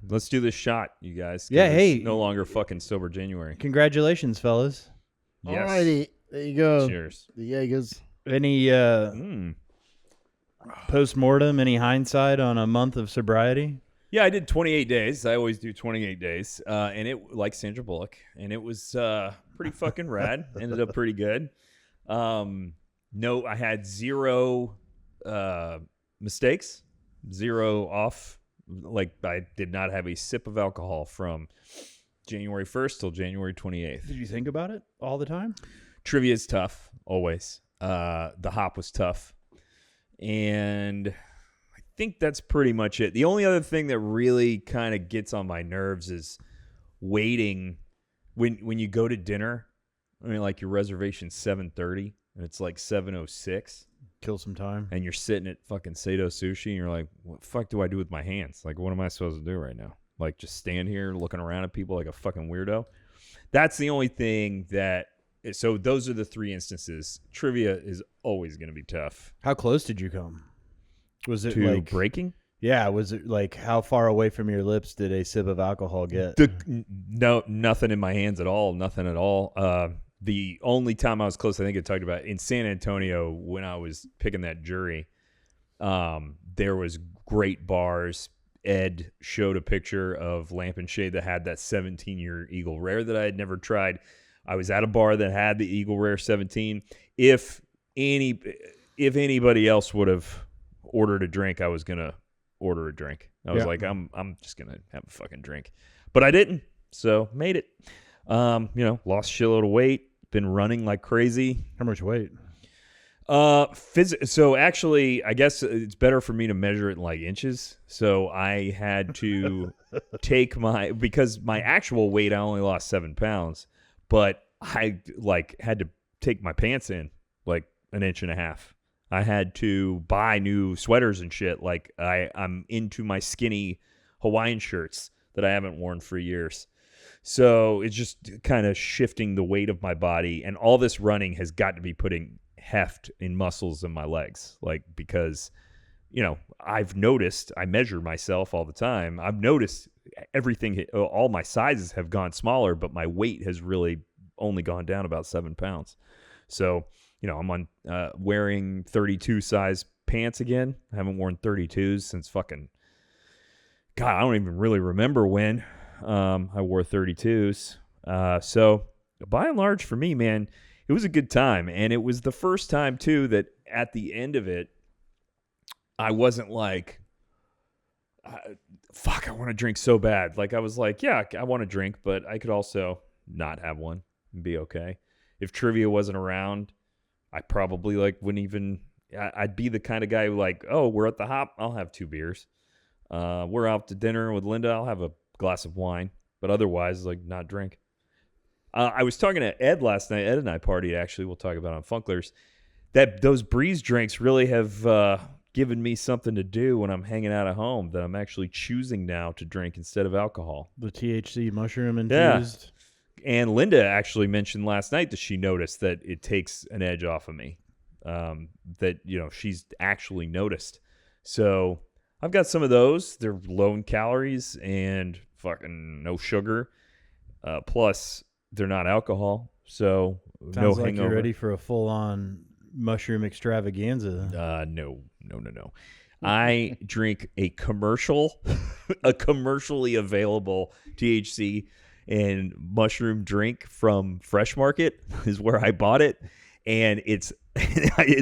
let's do this shot, you guys. Yeah, hey. It's no longer fucking sober January. Congratulations, fellas. Yes. Alrighty, there you go. Cheers. The Jaegers. Any post-mortem, any hindsight on a month of sobriety? Yeah, I did 28 days. I always do 28 days. And it, like Sandra Bullock, and it was pretty fucking rad. Ended up pretty good. No, I had zero mistakes, zero off. Like, I did not have a sip of alcohol from January 1st till January 28th. Did you think about it all the time? Trivia is tough, always. The hop was tough. And I think that's pretty much it. The only other thing that really kind of gets on my nerves is waiting when you go to dinner. I mean, like, your reservation's 7:30 and it's like 7:06. Kill some time. And you're sitting at fucking Sato Sushi and you're like, what the fuck do I do with my hands? Like, what am I supposed to do right now? Like, just stand here looking around at people like a fucking weirdo? That's the only thing that... So those are the three instances. Trivia is always going to be tough. How close did you come? Was it to like breaking? Yeah, was it like how far away from your lips did a sip of alcohol get? No, nothing in my hands at all. Nothing at all. The only time I was close, I think I talked about in San Antonio when I was picking that jury. There was great bars. Ed showed a picture of Lampshade that had that 17-year Eagle Rare that I had never tried. I was at a bar that had the Eagle Rare 17. If anybody else would have ordered a drink, I was gonna order a drink. I was like, I'm just gonna have a fucking drink, but I didn't. So made it. Lost a shitload of weight. Been running like crazy. How much weight? So actually, I guess it's better for me to measure it in like inches. So I had to take because my actual weight, I only lost 7 pounds. But I had to take my pants in like an inch and a half. I had to buy new sweaters and shit. Like I'm into my skinny Hawaiian shirts that I haven't worn for years. So it's just kind of shifting the weight of my body. And all this running has got to be putting heft in muscles in my legs. Like, because, I've noticed, I measure myself all the time. I've noticed everything, all my sizes have gone smaller, but my weight has really only gone down about 7 pounds. So, I'm on wearing 32 size pants again. I haven't worn 32s since fucking, God, I don't even really remember when I wore 32s. So by and large for me, man, it was a good time. And it was the first time too that at the end of it, I wasn't like, fuck, I want to drink so bad. Like, I was like, yeah, I want to drink, but I could also not have one and be okay. If trivia wasn't around, I probably wouldn't even, I'd be the kind of guy who we're at the hop, I'll have 2 beers. We're out to dinner with Linda, I'll have a glass of wine, but otherwise, not drink. I was talking to Ed last night. Ed and I partied, actually. We'll talk about it on Funklers. That those breeze drinks really have given me something to do when I'm hanging out at home that I'm actually choosing now to drink instead of alcohol. The THC mushroom infused. Yeah. And Linda actually mentioned last night that she noticed that it takes an edge off of me. That, she's actually noticed. So I've got some of those. They're low in calories and fucking no sugar. Plus, they're not alcohol. So Sounds no like hangover. You're ready for a full-on mushroom extravaganza. No. I drink a commercially available THC and mushroom drink from Fresh Market is where I bought it. And it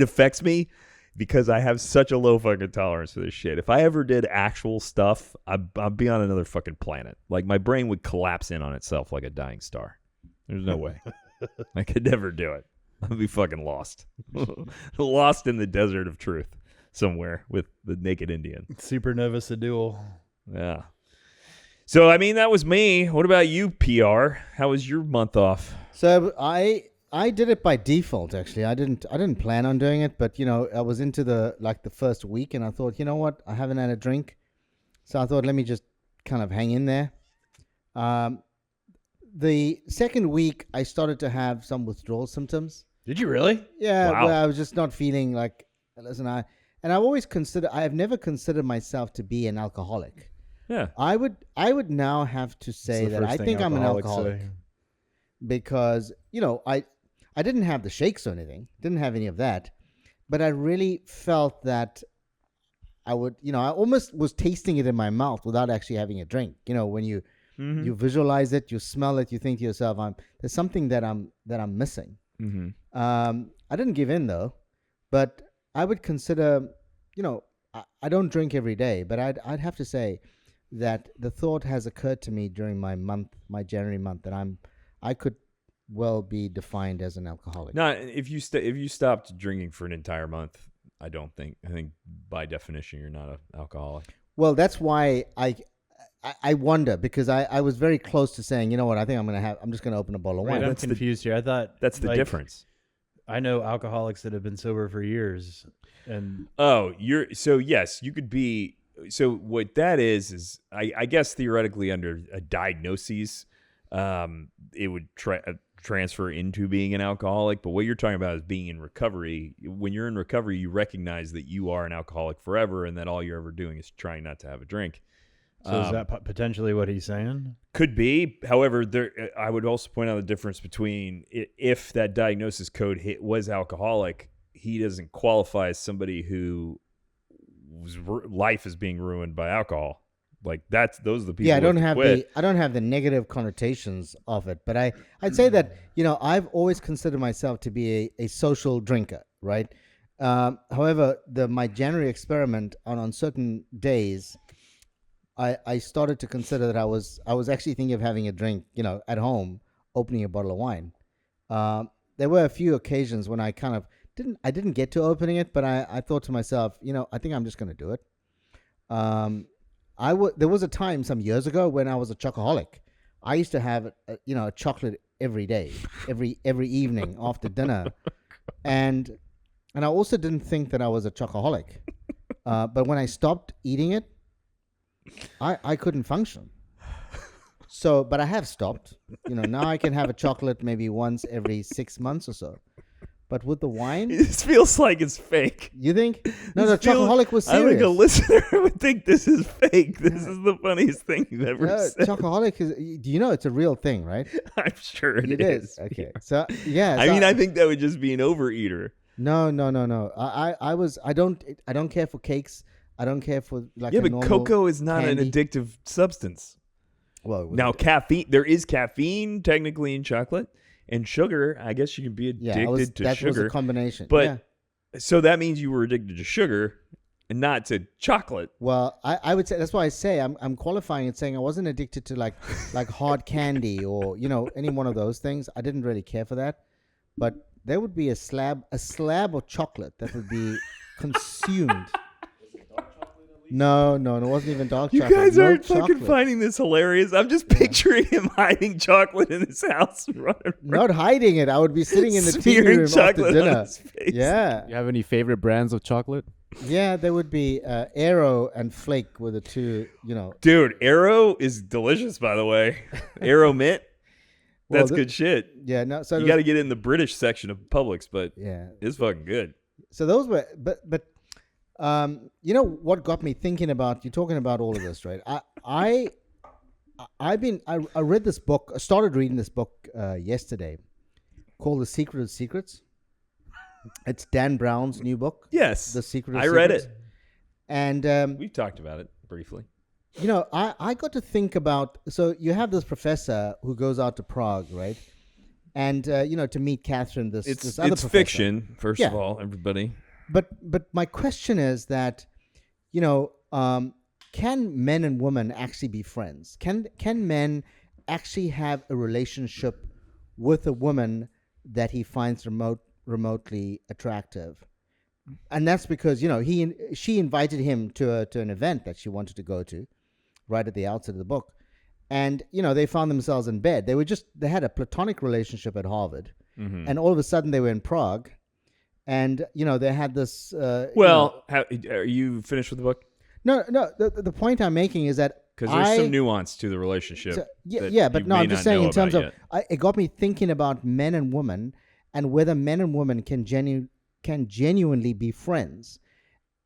affects me because I have such a low fucking tolerance for this shit. If I ever did actual stuff, I'd be on another fucking planet. Like, my brain would collapse in on itself like a dying star. There's no way. I could never do it. I'd be fucking lost. Lost in the desert of truth somewhere with the naked Indian. Supernova Sedule. Yeah. So, I mean, that was me. What about you, PR? How was your month off? So I did it by default, actually. I didn't plan on doing it, but I was into the first week, and I thought, you know what? I haven't had a drink. So I thought, let me just kind of hang in there. The second week, I started to have some withdrawal symptoms. Did you really? Yeah, Wow. where I was just not feeling like, listen, I have never considered myself to be an alcoholic. Yeah. I would now have to say that I think I'm an alcoholic because I didn't have the shakes or anything, didn't have any of that, but I really felt that I would, I almost was tasting it in my mouth without actually having a drink. When you visualize it, you smell it, you think to yourself, there's something that I'm missing. Mm-hmm. I didn't give in though, but I would consider, I don't drink every day, but I'd have to say that the thought has occurred to me during my January month, that I could well be defined as an alcoholic. No, if you stopped drinking for an entire month, I think by definition you're not an alcoholic. Well, that's why I wonder, because I was very close to saying, you know what, I think I'm just going to open a bottle of wine. Right, I'm confused here. I thought that's the difference. I know alcoholics that have been sober for years, and yes, you could be. So what that is I guess theoretically under a diagnosis, it would transfer into being an alcoholic. But what you're talking about is being in recovery. When you're in recovery, you recognize that you are an alcoholic forever, and that all you're ever doing is trying not to have a drink. So is that potentially what he's saying? Could be. However, I would also point out the difference between if that diagnosis code was alcoholic, he doesn't qualify as somebody whose life is being ruined by alcohol. Like those are the people. Yeah, I don't have the negative connotations of it, but I'd say that I've always considered myself to be a social drinker, right? However, my January experiment on certain days, I started to consider that I was actually thinking of having a drink, at home, opening a bottle of wine. There were a few occasions when I kind of didn't get to opening it, but I thought to myself, I think I'm just going to do it. There was a time some years ago when I was a chocoholic. I used to have a chocolate every day, every evening after dinner, and I also didn't think that I was a chocoholic. But when I stopped eating it, I couldn't function. So, but I have stopped. Now I can have a chocolate maybe once every 6 months or so. But with the wine, this feels like it's fake. You think? No, chocoholic was serious. I think a listener would think this is fake. This is the funniest thing you've ever said. Chocoholic is. Do you know it's a real thing, right? I'm sure it is. Okay. So yeah. I think that would just be an overeater. No. I don't care for cakes. I don't care for but cocoa is not candy. An addictive substance. Well, now caffeine. There is caffeine technically in chocolate, and sugar. I guess you can be addicted to that sugar. That was a combination. But so that means you were addicted to sugar and not to chocolate. Well, I would say that's why I say I'm qualifying and saying I wasn't addicted to like hard candy or any one of those things. I didn't really care for that, but there would be a slab of chocolate that would be consumed. No, it wasn't even dark chocolate. You guys aren't fucking finding this hilarious. I'm just picturing him hiding chocolate in his house. Not hiding it. I would be sitting in the TV room after dinner. Yeah. You have any favorite brands of chocolate? Yeah, there would be Aero and Flake were the two, Dude, Aero is delicious, by the way. Aero Mint. That's good shit. Yeah, no. So you got to get in the British section of Publix, but yeah, it's fucking good. So those were, but what got me thinking about you talking about all of this, right? I read this book. I started reading this book yesterday, called The Secret of Secrets. It's Dan Brown's new book. Yes, The Secret of Secrets. I read it, and we've talked about it briefly. I got to think about. So you have this professor who goes out to Prague, right? And to meet Catherine, this other professor. It's fiction, first of all, everybody. But my question is that, can men and women actually be friends? Can men actually have a relationship with a woman that he finds remotely attractive? And that's because she invited him to an event that she wanted to go to, right at the outset of the book, and they found themselves in bed. They had a platonic relationship at Harvard, and all of a sudden they were in Prague. And they had this. Are you finished with the book? No. The point I'm making is that because there's some nuance to the relationship. But no, I'm just saying in terms of it got me thinking about men and women and whether men and women can genuinely be friends,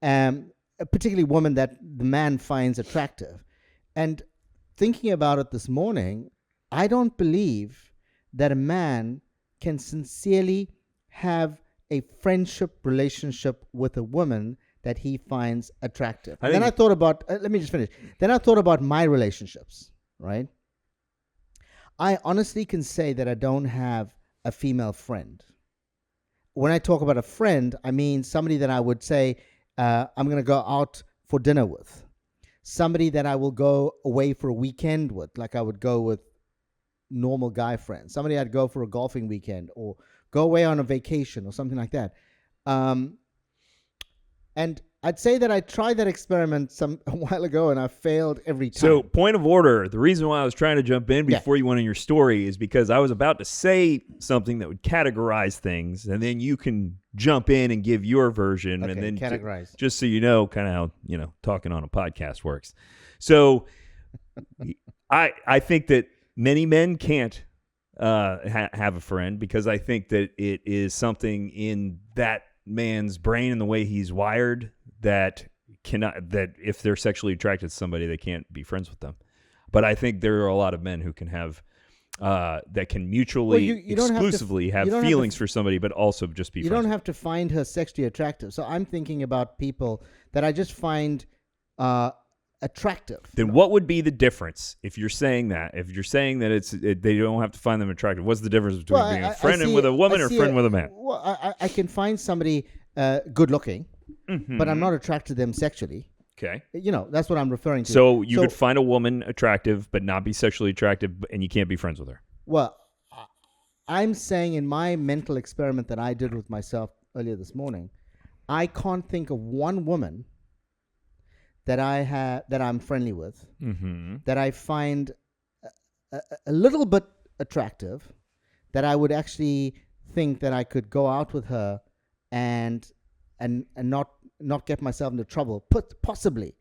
particularly women that the man finds attractive. And thinking about it this morning, I don't believe that a man can sincerely have a friendship relationship with a woman that he finds attractive. Then I thought about, let me just finish. Then I thought about my relationships, right? I honestly can say that I don't have a female friend. When I talk about a friend, I mean somebody that I would say I'm going to go out for dinner with. Somebody that I will go away for a weekend with, like I would go with normal guy friends. Somebody I'd go for a golfing weekend or go away on a vacation or something like that. And I'd say that I tried that experiment a while ago and I failed every time. So, point of order, the reason why I was trying to jump in before you went on your story is because I was about to say something that would categorize things, and then you can jump in and give your version. Okay, and then categorize. Just so you know kind of how, talking on a podcast works. So, I think that many men can't have a friend because I think that it is something in that man's brain and the way he's wired that if they're sexually attracted to somebody, they can't be friends with them. But I think there are a lot of men who can have that can mutually exclusively have feelings for somebody, but also just be friends. You don't have to find her sexually attractive. So I'm thinking about people that I just find attractive. Then what would be the difference if you're saying that? If you're saying that they don't have to find them attractive, what's the difference between being a friend with a woman or a friend with a man? Well, I can find somebody good looking, but I'm not attracted to them sexually. Okay. That's what I'm referring to. So you could find a woman attractive but not be sexually attractive, and you can't be friends with her. Well, I'm saying in my mental experiment that I did with myself earlier this morning, I can't think of one woman that I'm friendly with, that I find a little bit attractive, that I would actually think that I could go out with her and not get myself into trouble, possibly.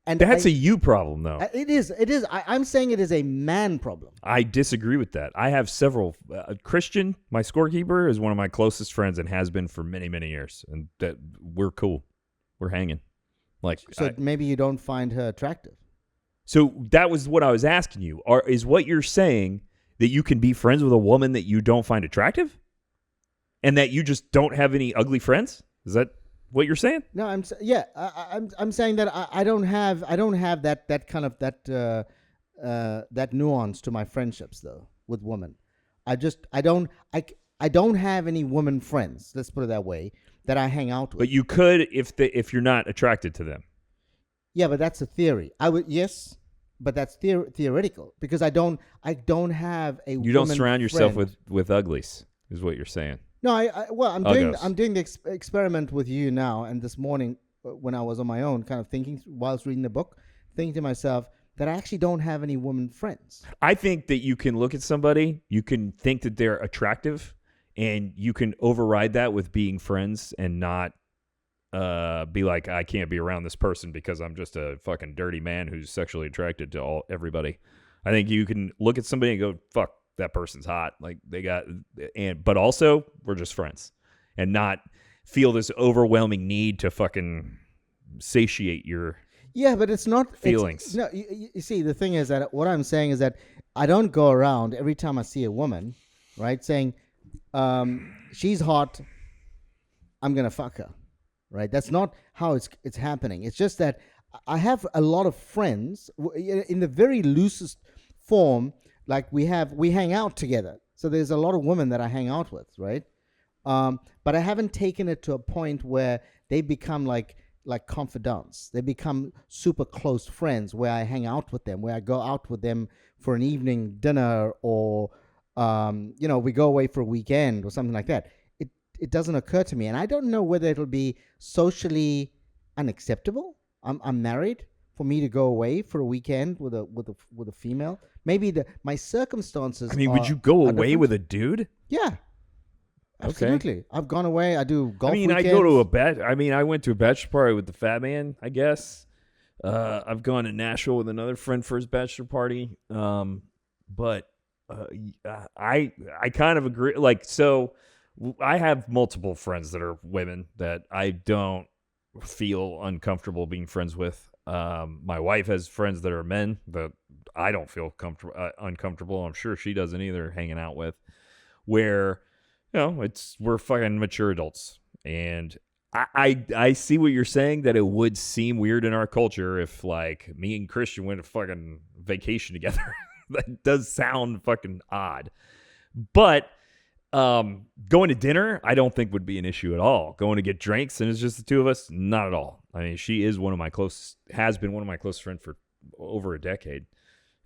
And that's a you problem, though. It is. I'm saying it is a man problem. I disagree with that. I have several. Christian, my scorekeeper, is one of my closest friends and has been for many, many years, and that we're cool. We're hanging. Maybe you don't find her attractive. So that was what I was asking you. Is what you're saying that you can be friends with a woman that you don't find attractive, and that you just don't have any ugly friends? Is that what you're saying? No, I'm saying that I don't have that kind of that nuance to my friendships though with women. I don't have any woman friends. Let's put it that way. That I hang out with. But you could if you're not attracted to them. Yeah, but that's a theory. Yes, but that's theoretical because I don't have a. You don't surround yourself with uglies, is what you're saying. No, I'm doing the experiment with you now, and this morning when I was on my own, kind of thinking whilst reading the book, thinking to myself that I actually don't have any woman friends. I think that you can look at somebody, you can think that they're attractive. And you can override that with being friends and not be like, I can't be around this person because I'm just a fucking dirty man who's sexually attracted to everybody. I think you can look at somebody and go, fuck, that person's hot. Like but also we're just friends and not feel this overwhelming need to fucking satiate your but it's not feelings. No, you see, the thing is that what I'm saying is that I don't go around every time I see a woman, right, saying, she's hot, I'm gonna fuck her, right? That's not how it's happening. It's just that I have a lot of friends in the very loosest form. Like we hang out together, so there's a lot of women that I hang out with, right? But I haven't taken it to a point where they become like confidants. They become super close friends where I hang out with them, where I go out with them for an evening dinner or we go away for a weekend or something like that. It doesn't occur to me, and I don't know whether it'll be socially unacceptable. I'm married. For me to go away for a weekend with a female, maybe my circumstances. I mean, would you go away different. with a dude? Yeah, absolutely. Okay. I've gone away. I do golf. I mean, weekends. I went to a bachelor party with the fat man, I guess. I've gone to Nashville with another friend for his bachelor party. But I kind of agree. So I have multiple friends that are women that I don't feel uncomfortable being friends with. My wife has friends that are men that I don't feel uncomfortable. I'm sure she doesn't either hanging out with, where, we're fucking mature adults. And I see what you're saying, that it would seem weird in our culture if like me and Christian went to fucking vacation together. That does sound fucking odd. But going to dinner, I don't think would be an issue at all. Going to get drinks and it's just the two of us, not at all. I mean, she is has been one of my close friends for over a decade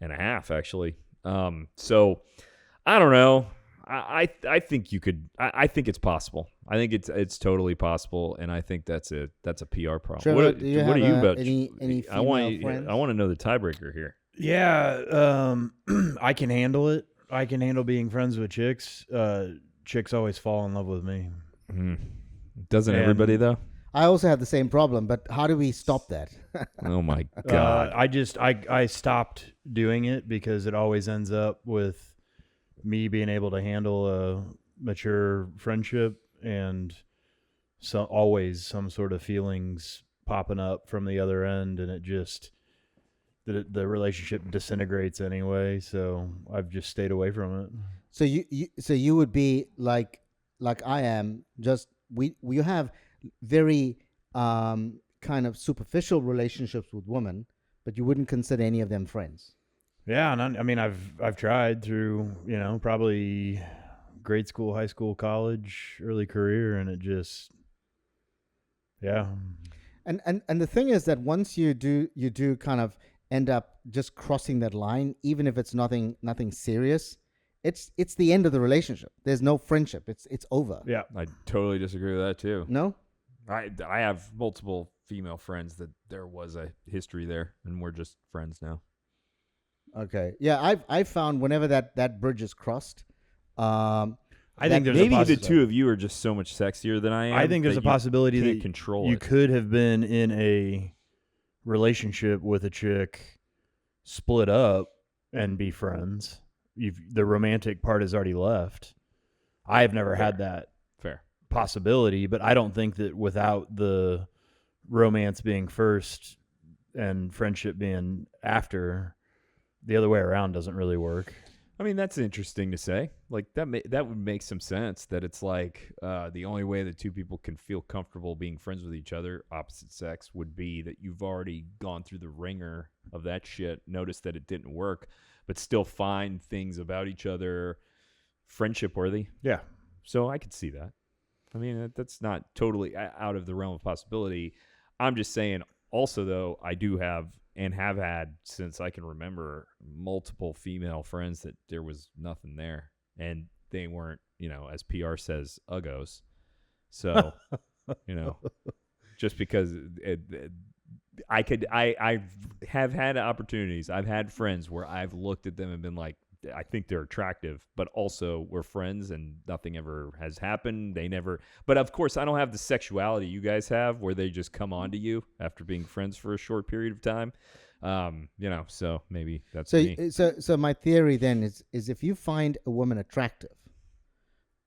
and a half, actually. So I don't know. I think you could. I think it's possible. I think it's totally possible, and I think that's a PR problem. Trevor, What do you are have you about? any I want female friends? I want to know the tiebreaker here. Yeah, I can handle it. I can handle being friends with chicks. Chicks always fall in love with me. Doesn't And- everybody though? I also have the same problem, but how do we stop that? Oh my god! I stopped doing it because it always ends up with me being able to handle a mature friendship and always some sort of feelings popping up from the other end, and it just the relationship disintegrates anyway. So I've just stayed away from it. So you would be like I am. Just we have very kind of superficial relationships with women, but you wouldn't consider any of them friends. Yeah, and I mean I've tried through probably grade school, high school, college, early career, and it just And the thing is that once you do kind of end up just crossing that line, even if it's nothing serious, it's the end of the relationship. There's no friendship. It's over. Yeah. I totally disagree with that too. No? I have multiple female friends that there was a history there, and we're just friends now. Okay. Yeah, I've found whenever that bridge is crossed, I think there's maybe a the two of you are just so much sexier than I am. I think there's a possibility can't that control you it. could have been in a relationship with a chick, split up, and be friends. The romantic part has already left. I have never had that Fair. possibility, but I don't think that without the romance being first and friendship being after, the other way around doesn't really work. I mean, that's interesting to say. Like that would make some sense. That it's like the only way that two people can feel comfortable being friends with each other, opposite sex, would be that you've already gone through the ringer of that shit, noticed that it didn't work, but still find things about each other friendship worthy. Yeah. So I could see that. I mean, that's not totally out of the realm of possibility. I'm just saying. Also, though, I do have and have had since I can remember multiple female friends that there was nothing there, and they weren't, as PR says, uggos. So, just because I have had opportunities. I've had friends where I've looked at them and been like, I think they're attractive, but also we're friends and nothing ever has happened. But of course I don't have the sexuality you guys have where they just come on to you after being friends for a short period of time. So maybe that's me. So my theory then is if you find a woman attractive,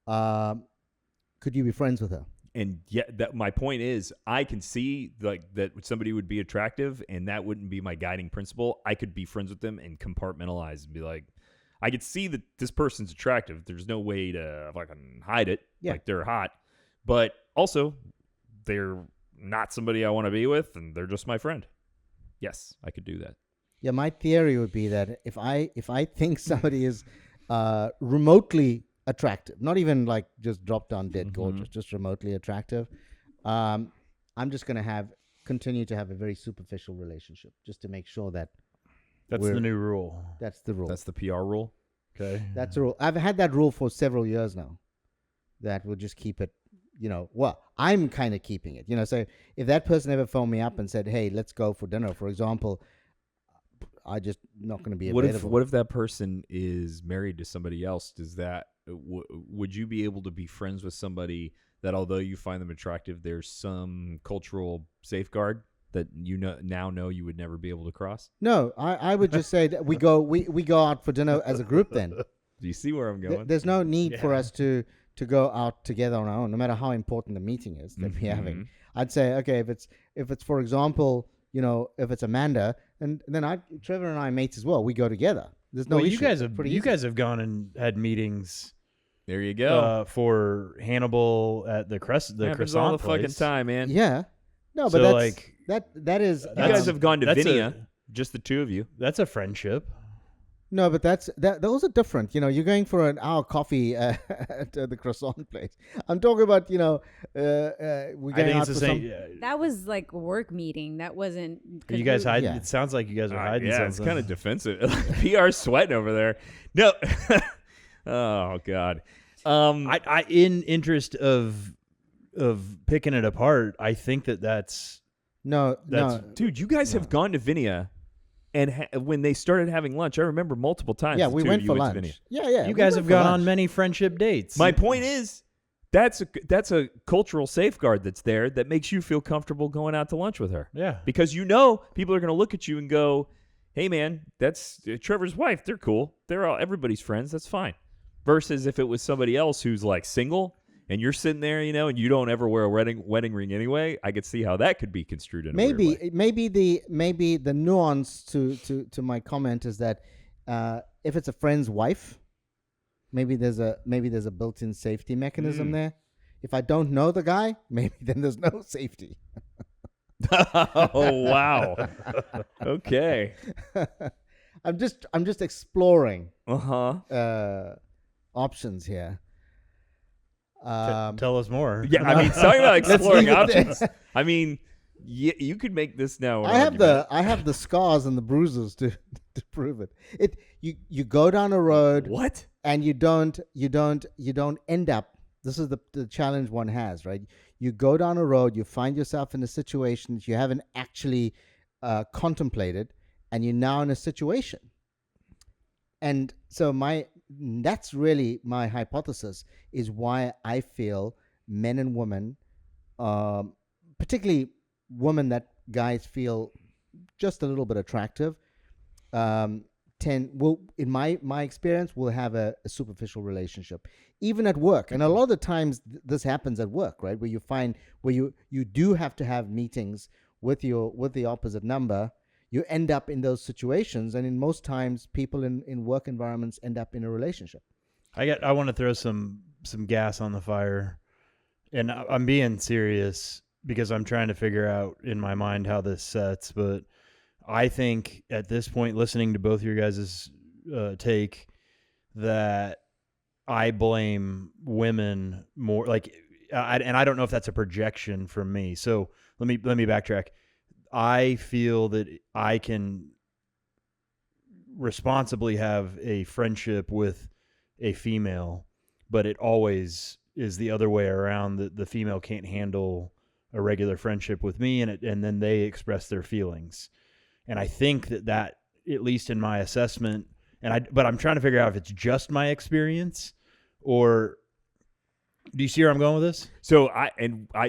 could you be friends with her? And my point is, I can see like that somebody would be attractive, and that wouldn't be my guiding principle. I could be friends with them and compartmentalize and be like, I could see that this person's attractive. There's no way to fucking hide it. Yeah. Like they're hot, but also they're not somebody I want to be with, and they're just my friend. Yes, I could do that. Yeah, my theory would be that if I think somebody is remotely attractive, not even like just drop down dead gorgeous, just remotely attractive, I'm just gonna continue to have a very superficial relationship just to make sure that That's the new rule. that's the rule. That's the PR rule. Okay. That's the rule. I've had that rule for several years now. That will just keep it, I'm kind of keeping it. So if that person ever phoned me up and said, "Hey, let's go for dinner," for example, I just not going to be available. What if that person is married to somebody else? Does that would you be able to be friends with somebody that, although you find them attractive, there's some cultural safeguard that now know you would never be able to cross? No, I would just say that we go out for dinner as a group. Then Do you see where I'm going? there's no need for us to go out together on our own, no matter how important the meeting is that we're having. I'd say, okay, if it's for example, if it's Amanda, and then Trevor and I are mates as well. We go together. There's no well, issue. you guys It's have pretty you easy. guys have gone and had meetings There you go. for Hannibal at the Happens croissant all the place. fucking time, man. Yeah. No, but So, that's like, that is. You guys have gone to that's Vinia, just the two of you. That's a friendship. No, but those are different. You're going for an hour coffee at the croissant place. I'm talking about, we're I going think out it's the for same. That was like a work meeting. That wasn't. Are you guys hiding? Yeah. It sounds like you guys are hiding Yeah, something. it's kind of defensive. PR sweating over there. No. Oh God. I in interest of picking it apart, I think that's no. Dude, you guys have gone to Vinia, and when they started having lunch, I remember multiple times. Yeah, the we two went of for you lunch. to Vinia. Yeah. you we guys went have for gone lunch. on many friendship dates. My point is, that's a cultural safeguard that's there that makes you feel comfortable going out to lunch with her. Yeah. Because people are going to look at you and go, "Hey, man, that's Trevor's wife. They're cool. They're everybody's friends. That's fine." Versus if it was somebody else who's like single and you're sitting there, and you don't ever wear a wedding ring anyway, I could see how that could be construed in a weird way. Maybe the nuance to my comment is that if it's a friend's wife, maybe there's a built-in safety mechanism there. If I don't know the guy, maybe then there's no safety. Oh wow. Okay. I'm just exploring Uh-huh. options here. Tell us more. Yeah, I mean, talking about exploring leave it there. options. I mean, you could make this now. I have the scars and the bruises to prove it. You go down a road What? and you don't end up. This is the challenge one has, right? You go down a road, you find yourself in a situation that you haven't actually contemplated, and you're now in a situation. And so that's really my hypothesis, is why I feel men and women, particularly women that guys feel just a little bit attractive, in my experience, will have a superficial relationship, even at work. And a lot of the times this happens at work, right? Where you do have to have meetings with the opposite number. You end up in those situations, and in most times, people in work environments end up in a relationship. I want to throw some gas on the fire, and I'm being serious because I'm trying to figure out in my mind how this sets. But I think at this point, listening to both your guys' take, that I blame women more. And I don't know if that's a projection from me. So let me backtrack. I feel that I can responsibly have a friendship with a female, but it always is the other way around, that the female can't handle a regular friendship with me, and then they express their feelings. And I think that at least in my assessment, but I'm trying to figure out if it's just my experience, or do you see where I'm going with this? So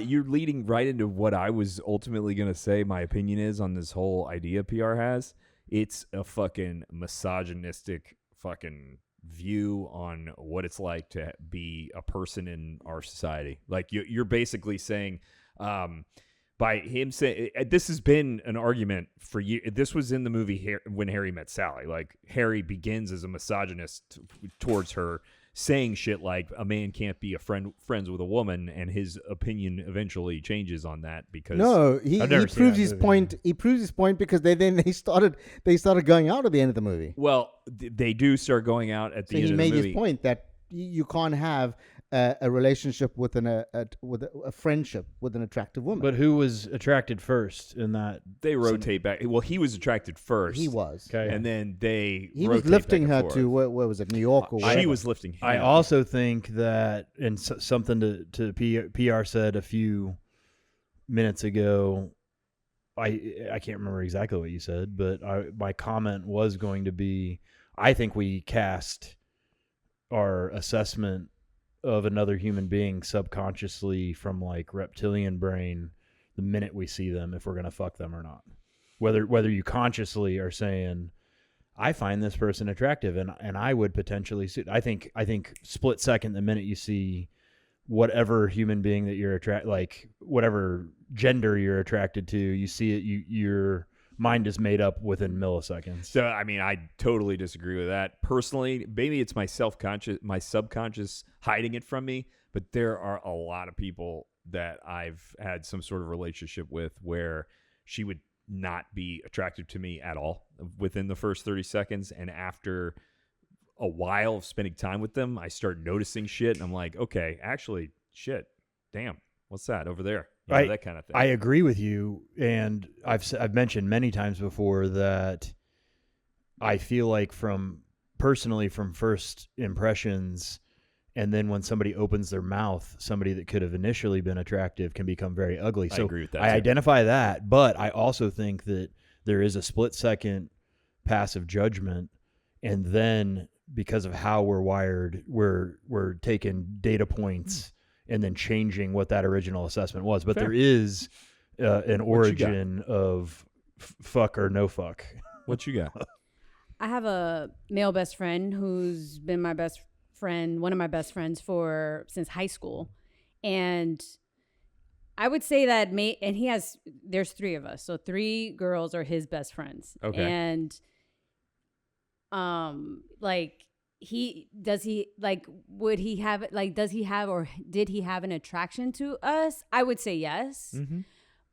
you're leading right into what I was ultimately going to say my opinion is on this whole idea PR has. It's a fucking misogynistic fucking view on what it's like to be a person in our society. Like you're basically saying, by him saying, this has been an argument for years. This was in the movie When Harry Met Sally. Like, Harry begins as a misogynist towards her, saying shit like a man can't be friends with a woman, and his opinion eventually changes on that because he never seen proves that his movie, point. He proves his point because they started going out at the end of the movie. well, they do start going out at the So end he of the made movie. his point that you can't have a relationship with a friendship with an attractive woman. But who was attracted first in that? They rotate back. Well, he was attracted first. he was. Okay. And then they He was rotate lifting back her and to forth. where was it, New York or She whatever. was lifting him. I also think that, and something to PR said a few minutes ago, I can't remember exactly what you said, but my comment was going to be, I think we cast our assessment of another human being subconsciously from like reptilian brain the minute we see them, if we're going to fuck them or not. Whether you consciously are saying, I find this person attractive and I would potentially suit. I think split second the minute you see whatever human being that you're like whatever gender you're attracted to, you see it, your mind is made up within milliseconds. So, I mean, I totally disagree with that. Personally, maybe it's my subconscious hiding it from me, but there are a lot of people that I've had some sort of relationship with where she would not be attractive to me at all within the first 30 seconds. And after a while of spending time with them, I start noticing shit. And I'm like, okay, actually, shit, damn, what's that over there? You know, that kind of thing. I agree with you. And I've mentioned many times before that I feel like from first impressions, and then when somebody opens their mouth, somebody that could have initially been attractive can become very ugly. So I agree with that. I identify that, but I also think that there is a split-second passive judgment, and then because of how we're wired, we're taking data points and then changing what that original assessment was. But Fair. there is an origin of fuck or no fuck. What you got? I have a male best friend who's been my best friend, one of my best friends since high school. And I would say that there's 3 of us. So 3 girls are his best friends. Okay. And like does he have an attraction to us? I would say yes. Mm-hmm.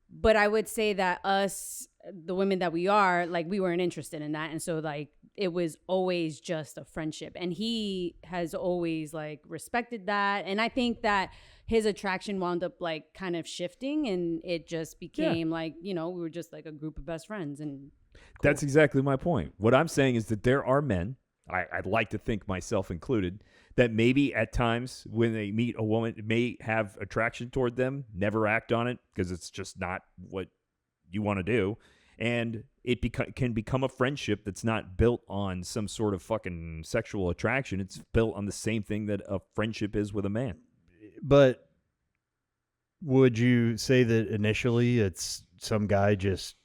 But I would say that us, the women that we are, like, we weren't interested in that. And so, like, it was always just a friendship. And he has always, like, respected that. And I think that his attraction wound up, like, kind of shifting. And it just became, like, you know, we were just, like, a group of best friends. And cool. That's exactly my point. What I'm saying is that there are men, I'd like to think myself included, that maybe at times when they meet a woman may have attraction toward them, never act on it because it's just not what you want to do. And it can become a friendship that's not built on some sort of fucking sexual attraction. It's built on the same thing that a friendship is with a man. But would you say that initially it's some guy just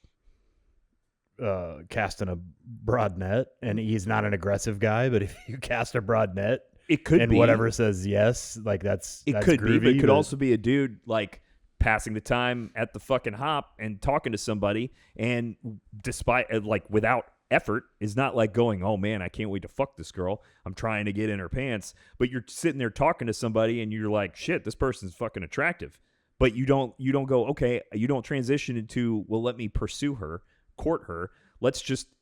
casting a broad net, and he's not an aggressive guy, but if you cast a broad net, it could be whatever says yes, like that's could groovy, be, but it could also be a dude like passing the time at the fucking hop and talking to somebody, and despite like without effort, is not like going, oh man, I can't wait to fuck this girl, I'm trying to get in her pants, but you're sitting there talking to somebody and you're like, shit, this person's fucking attractive, but you don't go, okay, you don't transition into, well, let me pursue her, court her,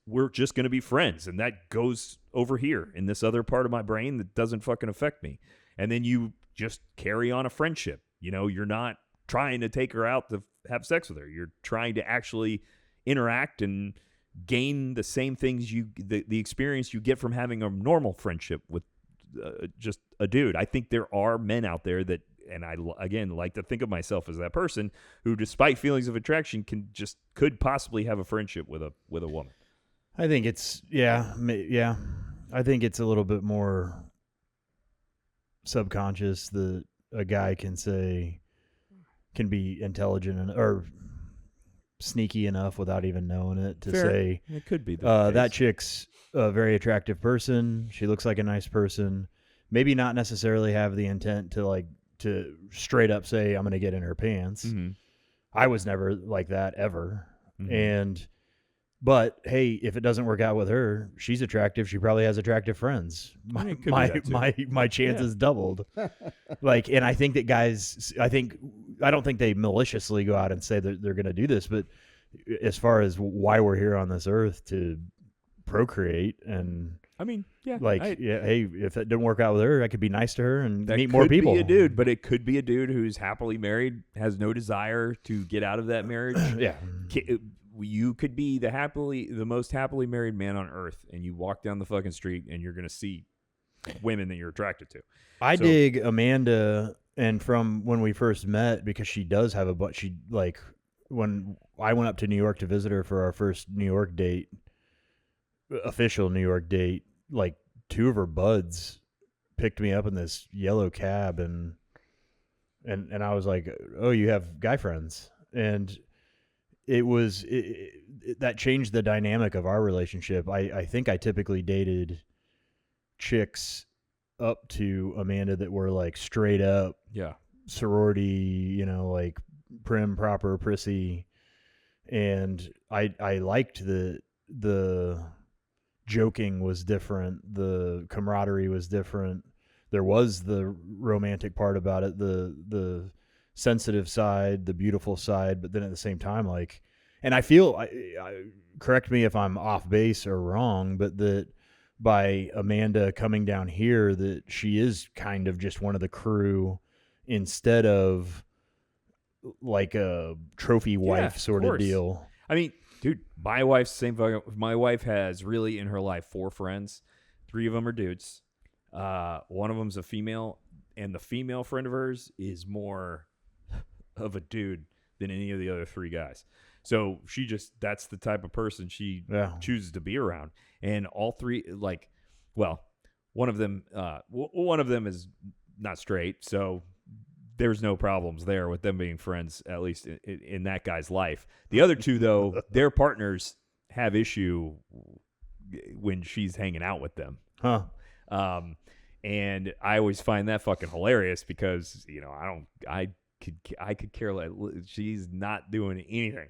we're just going to be friends, and that goes over here in this other part of my brain that doesn't fucking affect me. And then you just carry on a friendship. You know, you're not trying to take her out to have sex with her. You're trying to actually interact and gain the same things the experience you get from having a normal friendship with just a dude. I think there are men out there that, and I, again, like to think of myself as that person who, despite feelings of attraction, could possibly have a friendship with a woman. I think it's, yeah. I think it's a little bit more subconscious that a guy can be intelligent or sneaky enough without even knowing it to Fair. say, It could be that chick's a very attractive person. She looks like a nice person. Maybe not necessarily have the intent to straight up say, I'm going to get in her pants. Mm-hmm. I was never like that ever. Mm-hmm. But hey, if it doesn't work out with her, she's attractive. She probably has attractive friends. My chances doubled. And I think that guys, I don't think they maliciously go out and say that they're going to do this, but as far as why we're here on this earth, to procreate, and I mean, yeah, hey, if it didn't work out with her, I could be nice to her and that meet more people. Could be a dude, but it could be a dude who's happily married, has no desire to get out of that marriage. Yeah. You could be the most happily married man on earth, and you walk down the fucking street and you're going to see women that you're attracted to. I dig Amanda, and from when we first met, because she does have when I went up to New York to visit her for our first New York date, official New York date, like 2 of her buds picked me up in this yellow cab, and I was like, oh, you have guy friends. And that changed the dynamic of our relationship. I think I typically dated chicks up to Amanda that were like straight up Yeah. sorority, you know, like prim, proper, prissy. And I liked the joking was different. The camaraderie was different. There was the romantic part about it, the sensitive side, the beautiful side, but then at the same time, like, and I feel, correct me if I'm off base or wrong, but that by Amanda coming down here, that she is kind of just one of the crew instead of like a trophy wife sort of deal. I mean, dude, my wife's same fucking. My wife has really in her life 4 friends. 3 of them are dudes. One of them's a female, and the female friend of hers is more of a dude than any of the other 3 guys. So that's the type of person she chooses to be around. And all 3, like, well, one of them is not straight, so there's no problems there with them being friends, at least in that guy's life. The other 2, though, their partners have issue when she's hanging out with them. Huh. And I always find that fucking hilarious because, you know, I could care less. She's not doing anything.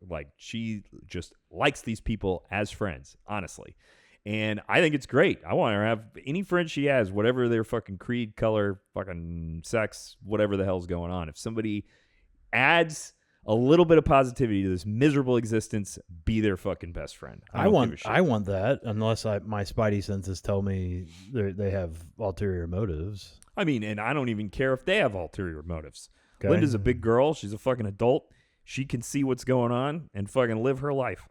Like, she just likes these people as friends, honestly. And I think it's great. I want her to have any friend she has, whatever their fucking creed, color, fucking sex, whatever the hell's going on. If somebody adds a little bit of positivity to this miserable existence, be their fucking best friend. I want that, unless my spidey senses tell me they have ulterior motives. I mean, and I don't even care if they have ulterior motives. Okay. Linda's a big girl. She's a fucking adult. She can see what's going on and fucking live her life.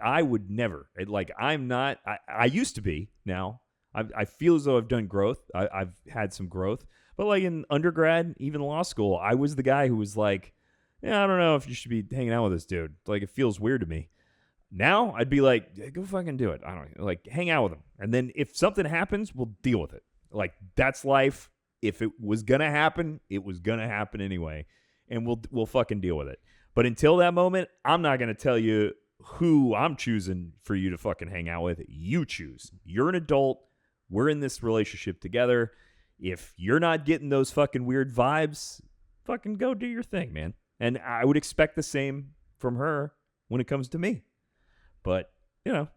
I would never. I'm not. I used to be. Now I feel as though I've done growth. I've had some growth. But like in undergrad, even law school, I was the guy who was like, yeah, I don't know if you should be hanging out with this dude. Like, it feels weird to me. Now I'd be like, yeah, go fucking do it. I don't know, like, hang out with him. And then if something happens, we'll deal with it. Like, that's life. If it was gonna happen, it was gonna happen anyway, and we'll fucking deal with it. But until that moment, I'm not gonna tell you who I'm choosing for you to fucking hang out with. You choose. You're an adult. We're in this relationship together. If you're not getting those fucking weird vibes, fucking go do your thing, man. And I would expect the same from her when it comes to me. But, you know,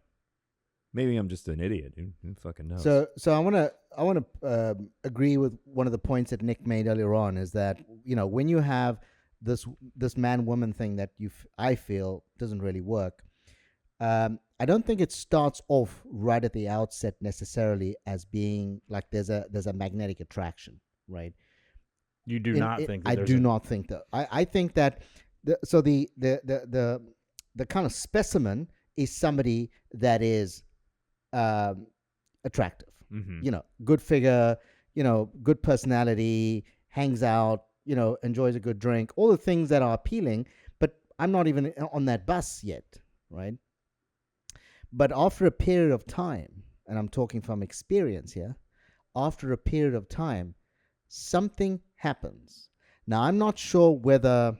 maybe I'm just an idiot. Who fucking knows? So I want to agree with one of the points that Nick made earlier on, is that, you know, when you have this man-woman thing that I feel doesn't really work, I don't think it starts off right at the outset necessarily as being like there's a magnetic attraction, right? You do not think that I do not think that. I think that the kind of specimen is somebody that is attractive. Mm-hmm. You know, good figure, you know, good personality, hangs out, you know, enjoys a good drink, all the things that are appealing, but I'm not even on that bus yet, right? But after a period of time, and I'm talking from experience here, after a period of time, something happens. Now, I'm not sure whether,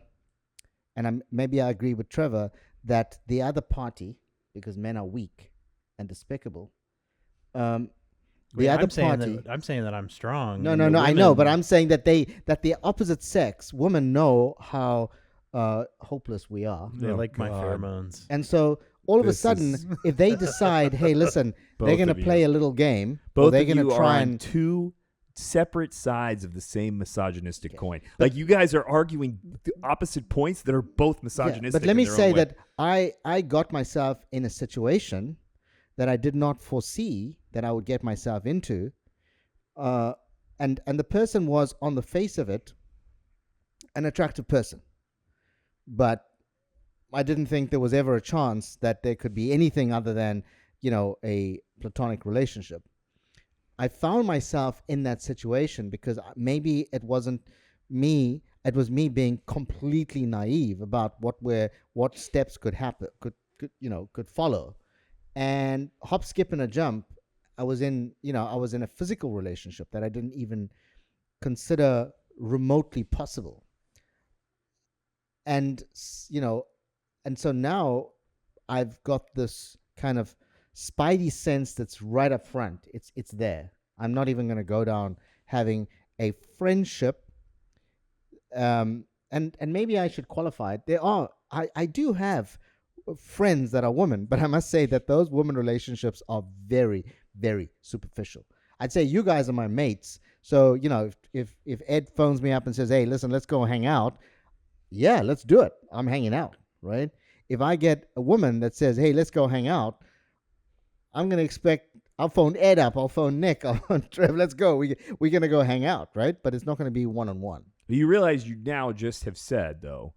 and maybe I agree with Trevor, that the other party, because men are weak and despicable, I'm saying that I'm strong. No, I know, but I'm saying that the opposite sex, women, know how hopeless we are. They like my pheromones. And so all of a sudden, if they decide, hey, listen, they're going to play a little game, both they're of going to you try are on and two separate sides of the same misogynistic coin. Like, you guys are arguing opposite points that are both misogynistic. But let me say that I got myself in a situation that I did not foresee that I would get myself into, and the person was, on the face of it, an attractive person, but I didn't think there was ever a chance that there could be anything other than, you know, a platonic relationship. I found myself in that situation because maybe it wasn't me. It was me being completely naive about what steps could happen, could follow. And hop, skip, and a jump, I was in a physical relationship that I didn't even consider remotely possible. And, you know, and so now I've got this kind of spidey sense that's right up front. It's there. I'm not even going to go down having a friendship. And maybe I should qualify it. I do have friends that are women, but I must say that those women relationships are very, very superficial. I'd say you guys are my mates. So, if Ed phones me up and says, hey, listen, let's go hang out. Yeah, let's do it. I'm hanging out, right? If I get a woman that says, hey, let's go hang out, I'm going to expect, I'll phone Ed up, I'll phone Nick, I'll phone Trevor, let's go. We're going to go hang out, right? But it's not going to be one-on-one. You realize you now just have said, though,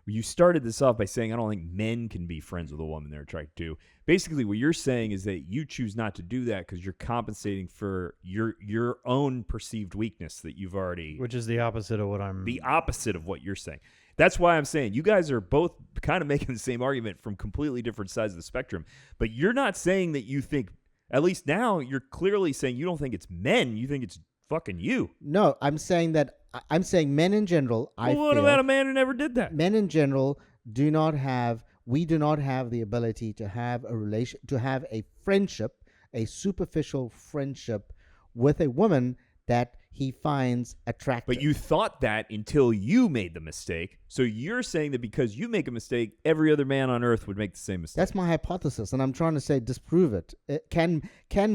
you started this off by saying, I don't think men can be friends with a woman they're attracted to. Basically, what you're saying is that you choose not to do that because you're compensating for your own perceived weakness that you've already... Which is the opposite of what The opposite of what you're saying. That's why I'm saying you guys are both kind of making the same argument from completely different sides of the spectrum. But you're not saying that you think... At least now, you're clearly saying you don't think it's men. You think it's fucking you. No, I'm saying men in general, What about a man who never did that? Men in general do not have the ability to have a friendship, a superficial friendship with a woman that he finds attractive. But you thought that until you made the mistake. So you're saying that because you make a mistake, every other man on earth would make the same mistake. That's my hypothesis, and I'm trying to say disprove it. Can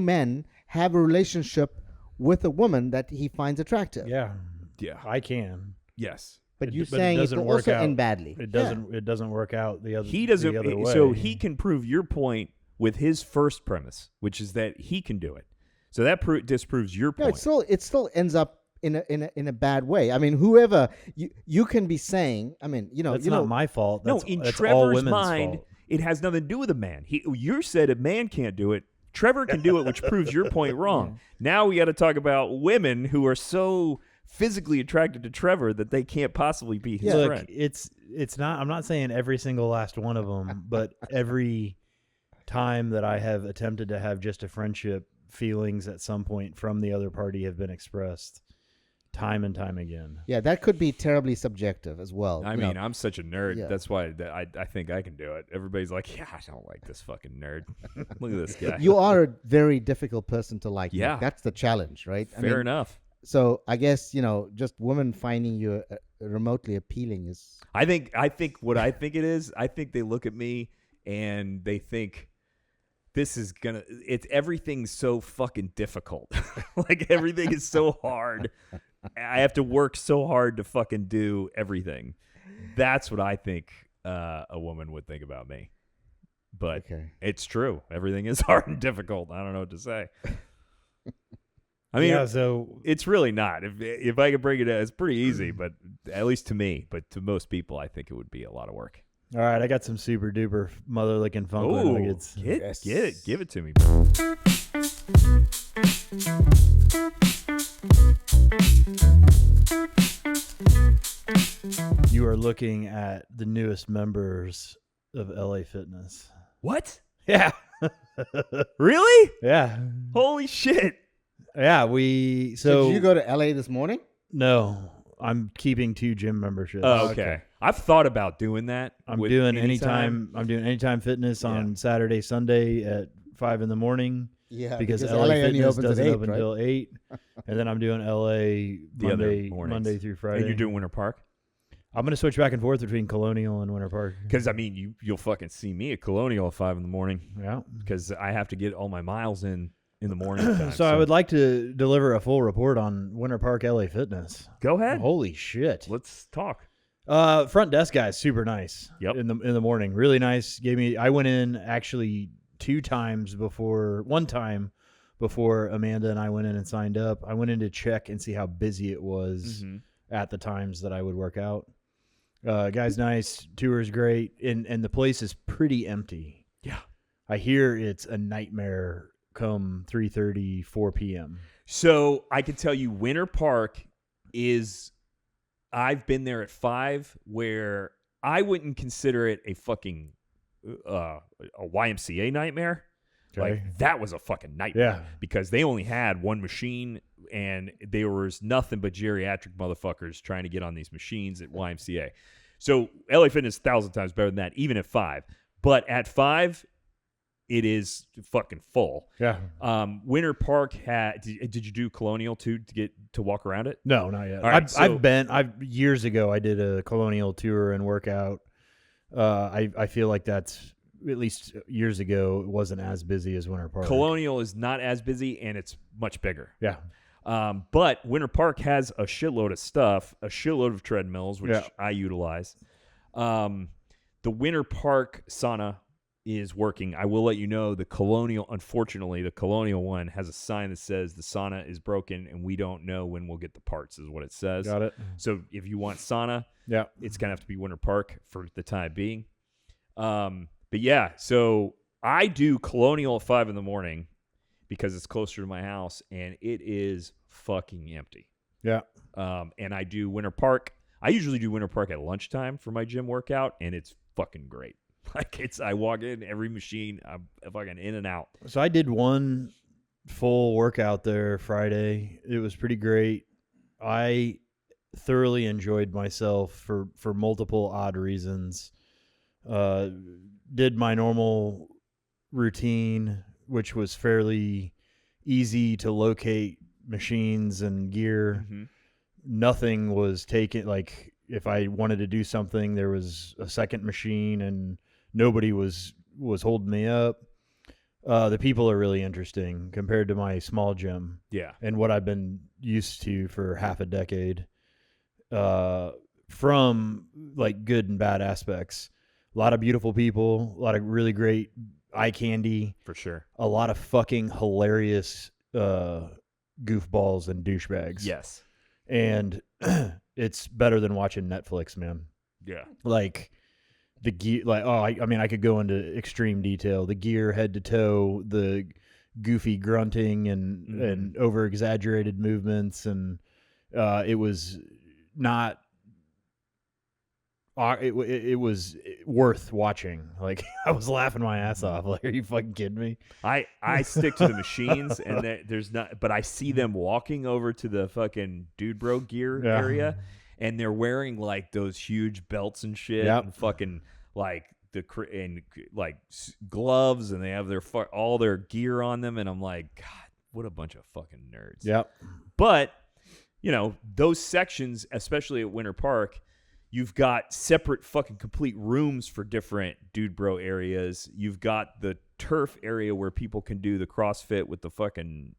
men have a relationship with a woman that he finds attractive? Yeah, Yeah. I can. Yes. But you're saying it will also end badly. It doesn't. It doesn't work out the other. He doesn't. The other way. So he can prove your point with his first premise, which is that he can do it. So that disproves your point. No, it still ends up in a bad way. I mean, whoever you can be saying. I mean, that's not my fault. That's, in that's Trevor's all women's mind, fault. it has nothing to do with a man. You said a man can't do it. Trevor can do it, which proves your point wrong. Now we got to talk about women who are so physically attracted to Trevor that they can't possibly be his friend. It's not. I'm not saying every single last one of them, but every time that I have attempted to have just a friendship, feelings at some point from the other party have been expressed time and time again. Yeah, that could be terribly subjective as well. I mean, I'm such a nerd. Yeah. That's why I think I can do it. Everybody's like, yeah, I don't like this fucking nerd. Look at this guy. You are a very difficult person to like. Yeah. Nick. That's the challenge, right? Fair enough. So I guess, just women finding you remotely appealing is... I think what I think it is, I think they look at me and they think everything's so fucking difficult. Like everything is so hard. I have to work so hard to fucking do everything. That's what I think a woman would think about me. But It's true. Everything is hard and difficult. I don't know what to say. I mean, so it's really not. If I could break it down, it's pretty easy, but at least to me. But to most people, I think it would be a lot of work. All right, I got some super duper mother-licking funk nuggets. Get it. Give it to me. You are looking at the newest members of LA Fitness. What? Yeah. Really? Yeah. Holy shit. Yeah, So did you go to LA this morning? No, I'm keeping 2 gym memberships. Oh, okay. I've thought about doing that. I'm doing Anytime Fitness on Saturday, Sunday at 5 in the morning. Yeah, because LA LA only Fitness opens doesn't at 8, open until 8. And then I'm doing LA Monday through Friday. And you're doing Winter Park? I'm going to switch back and forth between Colonial and Winter Park. Because, I mean, you'll fucking see me at Colonial at 5 in the morning. Yeah. Because I have to get all my miles in the morning time. So I would like to deliver a full report on Winter Park LA Fitness. Go ahead. Holy shit. Let's talk. Front desk guy is super nice. Yep. In the morning. Really nice. I went in actually 2 times before, one time before Amanda and I went in and signed up. I went in to check and see how busy it was at the times that I would work out. Guy's nice. Tour's great. And the place is pretty empty. Yeah. I hear it's a nightmare come 3:30, 4 p.m. So I can tell you Winter Park is, I've been there at 5 where I wouldn't consider it a fucking a YMCA nightmare. Okay. Like that was a fucking nightmare. Yeah. Because they only had one machine and there was nothing but geriatric motherfuckers trying to get on these machines at YMCA. So LA Fitness is 1,000 times better than that, even at 5. But at 5, it is fucking full. Yeah. Winter Park had. Did you do Colonial too to get to walk around it? No, not yet. All right, I've years ago I did a Colonial tour and workout. I feel like that's at least years ago it wasn't as busy as Winter Park. Colonial is not as busy and it's much bigger. Yeah. But Winter Park has a shitload of stuff, a shitload of treadmills, which I utilize. The Winter Park sauna is working. I will let you know unfortunately, the Colonial one has a sign that says the sauna is broken and we don't know when we'll get the parts, is what it says. Got it. So if you want sauna, it's going to have to be Winter Park for the time being. But yeah, so I do Colonial at 5 a.m. because it's closer to my house and it is fucking empty. Yeah. And I do Winter Park. I usually do Winter Park at lunchtime for my gym workout and it's fucking great. Like I walk in every machine, I'm fucking in and out. So I did one full workout there Friday. It was pretty great. I thoroughly enjoyed myself for multiple odd reasons. Did my normal routine, which was fairly easy to locate machines and gear. Mm-hmm. Nothing was taken. Like if I wanted to do something, there was a second machine and nobody was holding me up. The people are really interesting compared to my small gym. Yeah. And what I've been used to for half a decade, from like good and bad aspects. A lot of beautiful people, a lot of really great eye candy. For sure. A lot of fucking hilarious goofballs and douchebags. Yes. And it's better than watching Netflix, man. Yeah. Like the gear, I mean, I could go into extreme detail. The gear head to toe, the goofy grunting and over exaggerated movements. And it was not... It was worth watching. Like I was laughing my ass off. Like, are you fucking kidding me? I stick to the machines, and there's not. But I see them walking over to the fucking dude bro gear area, and they're wearing like those huge belts and shit, and fucking like gloves, and they have all their gear on them, and I'm like, God, what a bunch of fucking nerds. Yep. But those sections, especially at Winter Park. You've got separate fucking complete rooms for different dude bro areas. You've got the turf area where people can do the CrossFit with the fucking,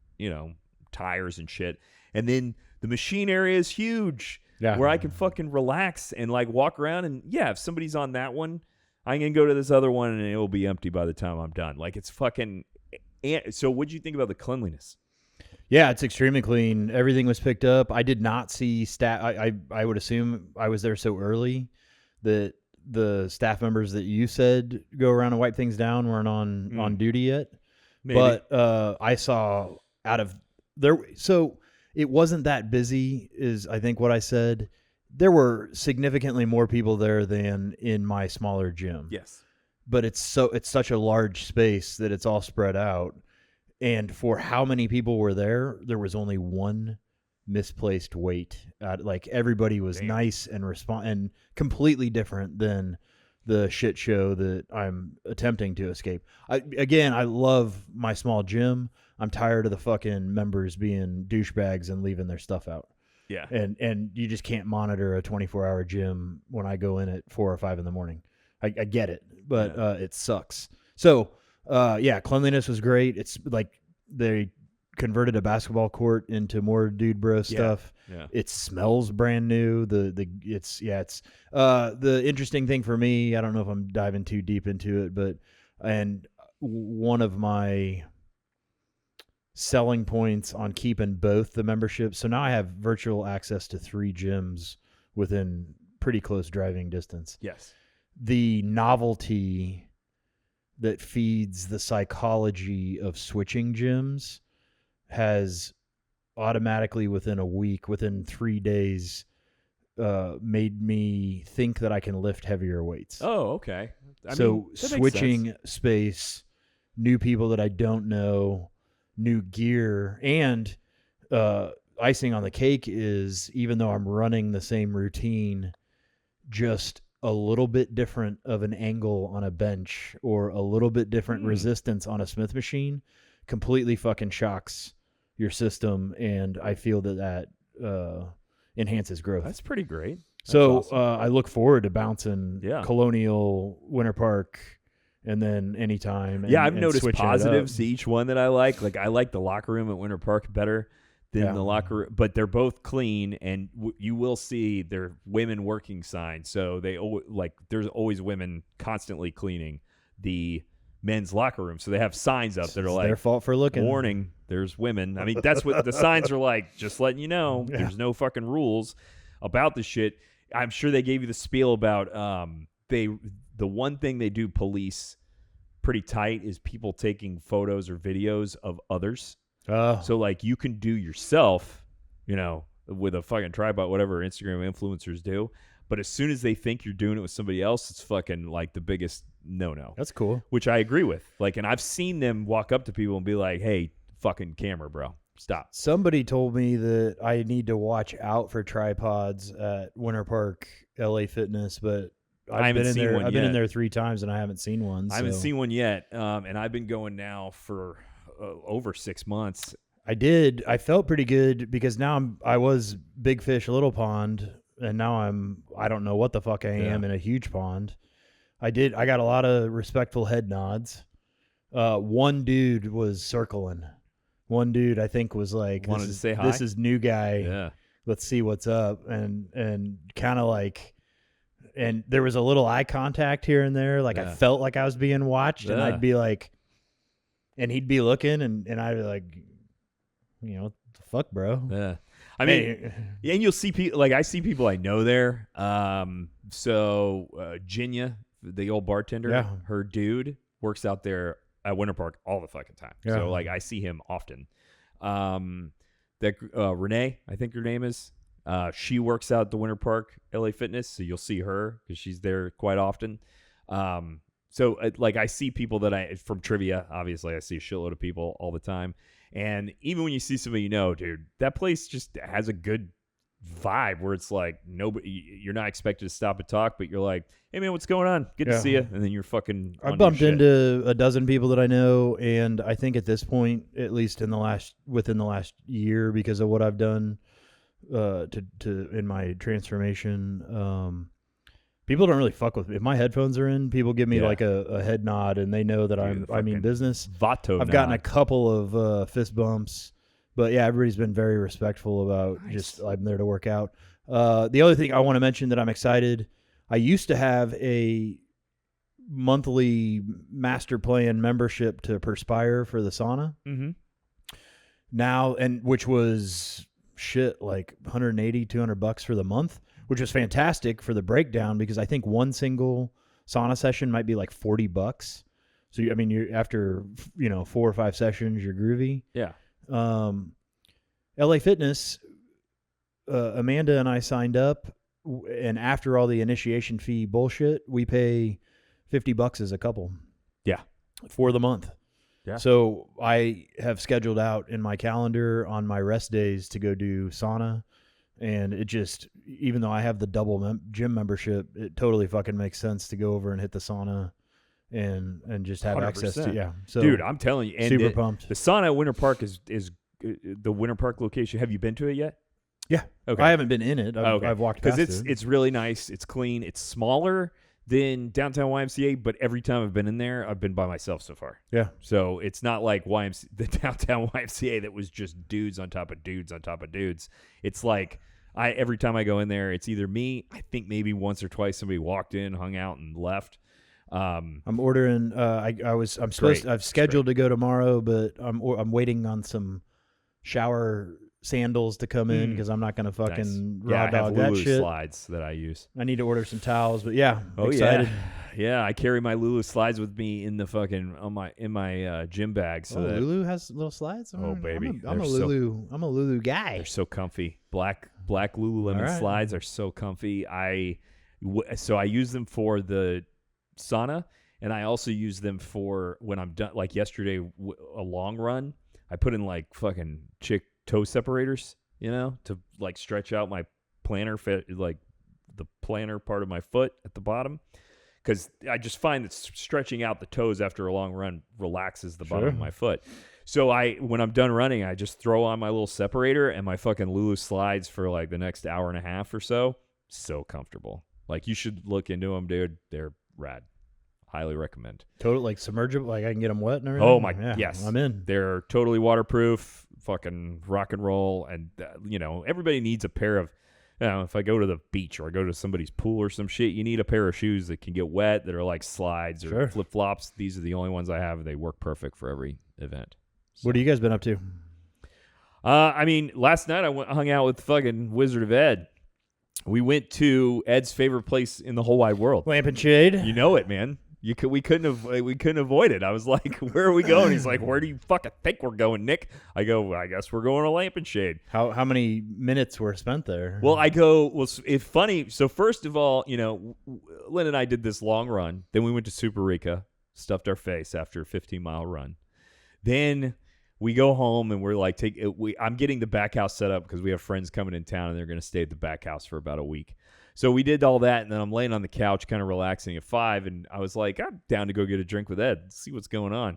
tires and shit. And then the machine area is huge where I can fucking relax and like walk around. And if somebody's on that one, I can go to this other one and it will be empty by the time I'm done. Like it's fucking. So what'd you think about the cleanliness? Yeah, it's extremely clean. Everything was picked up. I did not see staff. I would assume I was there so early that the staff members that you said go around and wipe things down weren't on duty yet. Maybe. But I saw out of there. So it wasn't that busy is I think what I said. There were significantly more people there than in my smaller gym. Yes. But it's such a large space that it's all spread out. And for how many people were there was only one misplaced weight. Like everybody was nice and completely different than the shit show that I'm attempting to escape. I love my small gym. I'm tired of the fucking members being douchebags and leaving their stuff out. Yeah. And you just can't monitor a 24-hour gym when I go in at 4 or 5 in the morning. I get it, but it sucks. So... cleanliness was great. It's like they converted a basketball court into more dude bro stuff. Yeah. It smells brand new. It's the interesting thing for me, I don't know if I'm diving too deep into it, but one of my selling points on keeping both the memberships. So now I have virtual access to 3 gyms within pretty close driving distance. Yes. The novelty that feeds the psychology of switching gyms has automatically within 3 days, made me think that I can lift heavier weights. Oh, okay. So switching space, new people that I don't know, new gear, and icing on the cake is even though I'm running the same routine, just a little bit different of an angle on a bench or a little bit different resistance on a Smith machine completely fucking shocks your system, and I feel that enhances growth. That's pretty great. That's so awesome. I look forward to bouncing Yeah. Colonial, Winter Park, and then anytime. Yeah, I've and noticed switching it up. positives to each one that I like. Like I like the locker room at Winter Park better than the locker room, but they're both clean, and you will see they're women working signs. So they there's always women constantly cleaning the men's locker room. So they have signs up that are like, their fault for looking. warning, there's women. I mean, that's what the signs are like, just letting you know. Yeah. There's no fucking rules about the shit. I'm sure they gave you the spiel about the one thing they do police pretty tight is people taking photos or videos of others. So like you can do yourself, with a fucking tripod, whatever Instagram influencers do. But as soon as they think you're doing it with somebody else, it's fucking like the biggest no. That's cool. Which I agree with. Like, and I've seen them walk up to people and be like, "Hey, fucking camera, bro, stop." Somebody told me that I need to watch out for tripods at Winter Park, LA Fitness, but I haven't seen one I've been in yet. there 3 times and I haven't seen one. I haven't seen one yet, and I've been going now for over 6 months. I did. I felt pretty good because now I was big fish, little pond, and now I don't know what the fuck I am in a huge pond. I got a lot of respectful head nods. One dude was circling. One dude I think was like, Wanted to say hi? This is new guy. Yeah. Let's see what's up. And kind of like, and there was a little eye contact here and there. Like I felt like I was being watched, and I'd be like, and he'd be looking, and I'd be like, what the fuck, bro? Yeah. I mean, and you'll see people, like I see people I know there. So Jinya, the old bartender, her dude works out there at Winter Park all the fucking time. Yeah. So like I see him often. That Renee, I think her name is, she works out at the Winter Park LA Fitness, so you'll see her because she's there quite often. So like I see people that from trivia, obviously I see a shitload of people all the time. And even when you see somebody dude, that place just has a good vibe where it's like you're not expected to stop and talk, but you're like, hey man, what's going on? Good to see you. And then you're fucking I bumped into a dozen people that I know, and I think at this point, at least within the last year, because of what I've done in my transformation, people don't really fuck with me. If my headphones are in, people give me like a head nod, and they know that I mean business. Vato I've gotten a couple of fist bumps, but yeah, everybody's been very respectful about just I'm there to work out. The other thing I want to mention that I'm excited, I used to have a monthly master plan membership to Perspire for the sauna. Mm-hmm. Now, and which was like $180, $200 for the month, which was fantastic for the breakdown because I think one single sauna session might be like $40. So I mean, you're after 4 or 5 sessions, you're groovy. Yeah. LA Fitness, Amanda and I signed up, and after all the initiation fee bullshit, we pay $50 as a couple. Yeah. For the month. Yeah. So I have scheduled out in my calendar on my rest days to go do sauna. And it just, even though I have the double gym membership, it totally fucking makes sense to go over and hit the sauna and just have access to. Yeah. So, dude, I'm telling you, and super pumped. The sauna at Winter Park is the Winter Park location. Have you been to it yet? Yeah. Okay. I haven't been in it. I've walked past it. Because it's really nice. It's clean. It's smaller than downtown YMCA, but every time I've been in there, I've been by myself so far. Yeah. So it's not like the downtown YMCA that was just dudes on top of dudes on top of dudes. It's like every time I go in there, it's either me. I think maybe once or twice somebody walked in, hung out, and left. I'm ordering. I've scheduled to go tomorrow, but I'm waiting on some shower sandals to come in because I'm not going to fucking raw dog that Lulu shit. Slides that I use. I need to order some towels, but yeah, excited. Yeah. I carry my Lulu slides with me in the fucking in my gym bag. So that Lulu has little slides. Baby, I'm a Lulu guy. They're so comfy. Black Lululemon slides are so comfy. So I use them for the sauna, and I also use them for when I'm done. Like yesterday, a long run, I put in like fucking chick toe separators, to like stretch out my plantar the plantar part of my foot at the bottom, because I just find that stretching out the toes after a long run relaxes the bottom of my foot. So when I'm done running, I just throw on my little separator and my fucking Lulu slides for like the next hour and a half or so. So comfortable. Like, you should look into them, dude. They're rad. Highly recommend. Total, like, submergible, like I can get them wet and everything. Oh my, yeah, yes, I'm in. They're totally waterproof, fucking rock and roll, and everybody needs a pair of. If I go to the beach or I go to somebody's pool or some shit, you need a pair of shoes that can get wet, that are like slides or flip flops. These are the only ones I have. They work perfect for every event. So. What have you guys been up to? I mean, last night I hung out with fucking Wizard of Ed. We went to Ed's favorite place in the whole wide world. Lampshade. You know it, man. We couldn't avoid it. I was like, "Where are we going?" He's like, "Where do you fucking think we're going, Nick?" I go, well, "I guess we're going to Lampshade." How many minutes were spent there? Well, I go, well, it's funny. So first of all, Lynn and I did this long run. Then we went to Superica, stuffed our face after a 15-mile run. Then we go home and we're like, I'm getting the back house set up because we have friends coming in town and they're going to stay at the back house for about a week. So we did all that, and then I'm laying on the couch kind of relaxing at 5, and I was like, I'm down to go get a drink with Ed, see what's going on.